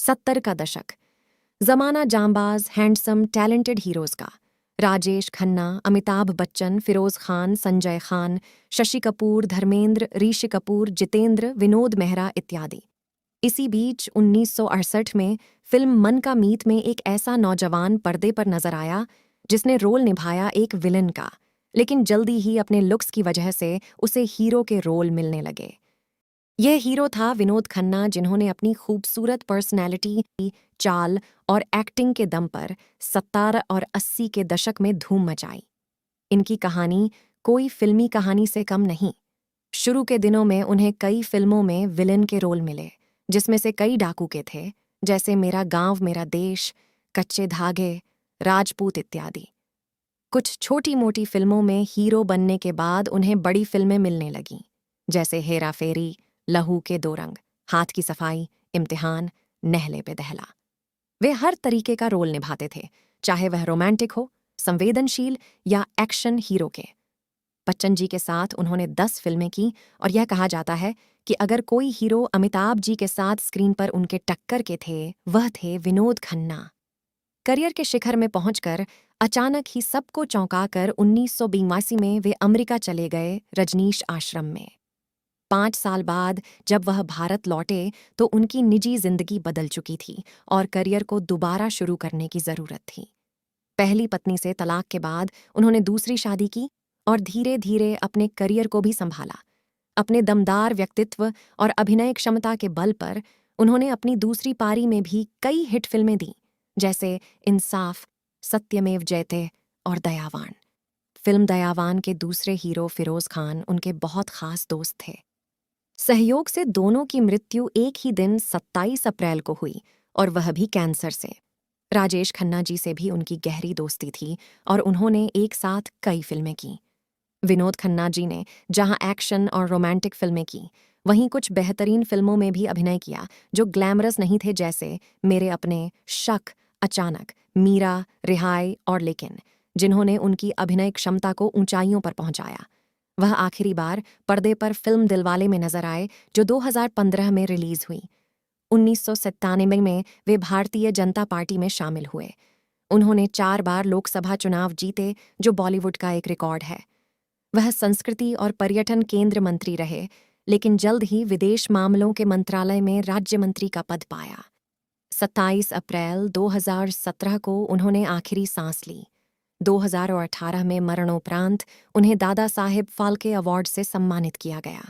70 का दशक। जमाना जांबाज, हैंडसम, टैलेंटेड हीरोज का। राजेश खन्ना, अमिताभ बच्चन, फिरोज खान, संजय खान, शशि कपूर, धर्मेंद्र, ऋषि कपूर, जितेंद्र, विनोद मेहरा इत्यादि। इसी बीच 1968 में फिल्म मन का मीत में एक ऐसा नौजवान पर्दे पर नजर आया जिसने रोल निभाया एक विलन का, लेकिन जल्दी ही अपने लुक्स की वजह से उसे हीरो के रोल मिलने लगे। यह हीरो था विनोद खन्ना, जिन्होंने अपनी खूबसूरत पर्सनैलिटी, चाल और एक्टिंग के दम पर 70 और 80 के दशक में धूम मचाई। इनकी कहानी कोई फिल्मी कहानी से कम नहीं। शुरू के दिनों में उन्हें कई फिल्मों में विलेन के रोल मिले, जिसमें से कई डाकू के थे, जैसे मेरा गांव मेरा देश, कच्चे धागे, राजपूत इत्यादि। कुछ छोटी मोटी फिल्मों में हीरो बनने के बाद उन्हें बड़ी फिल्में मिलने लगीं, जैसे हेरा फेरी, लहू के दो रंग, हाथ की सफाई, इम्तिहान, नहले पे दहला। वे हर तरीके का रोल निभाते थे, चाहे वह रोमांटिक हो, संवेदनशील या एक्शन हीरो के। बच्चन जी के साथ उन्होंने 10 फिल्में की और यह कहा जाता है कि अगर कोई हीरो अमिताभ जी के साथ स्क्रीन पर उनके टक्कर के थे, वह थे विनोद खन्ना। करियर के शिखर में पहुंचकर अचानक ही सबको चौंकाकर 1982 में वे अमेरिका चले गए, रजनीश आश्रम में। 5 साल बाद जब वह भारत लौटे तो उनकी निजी जिंदगी बदल चुकी थी और करियर को दोबारा शुरू करने की जरूरत थी। पहली पत्नी से तलाक के बाद उन्होंने दूसरी शादी की और धीरे धीरे अपने करियर को भी संभाला। अपने दमदार व्यक्तित्व और अभिनय क्षमता के बल पर उन्होंने अपनी दूसरी पारी में भी कई हिट फिल्में दी, जैसे इंसाफ, सत्यमेव जयते और दयावान। फिल्म दयावान के दूसरे हीरो फिरोज खान उनके बहुत खास दोस्त थे। सहयोग से दोनों की मृत्यु एक ही दिन 27 अप्रैल को हुई, और वह भी कैंसर से। राजेश खन्ना जी से भी उनकी गहरी दोस्ती थी और उन्होंने एक साथ कई फिल्में की। विनोद खन्ना जी ने जहां एक्शन और रोमांटिक फिल्में की, वहीं कुछ बेहतरीन फिल्मों में भी अभिनय किया जो ग्लैमरस नहीं थे, जैसे मेरे अपने, शक, अचानक, मीरा, रिहाई और लेकिन, जिन्होंने उनकी अभिनय क्षमता को ऊंचाइयों पर पहुंचाया। वह आखिरी बार पर्दे पर फिल्म दिलवाले में नजर आए, जो 2015 में रिलीज हुई। 1997 में वे भारतीय जनता पार्टी में शामिल हुए। उन्होंने 4 बार लोकसभा चुनाव जीते, जो बॉलीवुड का एक रिकॉर्ड है। वह संस्कृति और पर्यटन केंद्र मंत्री रहे, लेकिन जल्द ही विदेश मामलों के मंत्रालय में राज्य मंत्री का पद पाया। 27 अप्रैल 2017 को उन्होंने आखिरी सांस ली। 2018 में मरणोपरांत उन्हें दादा साहेब फाल्के अवार्ड से सम्मानित किया गया।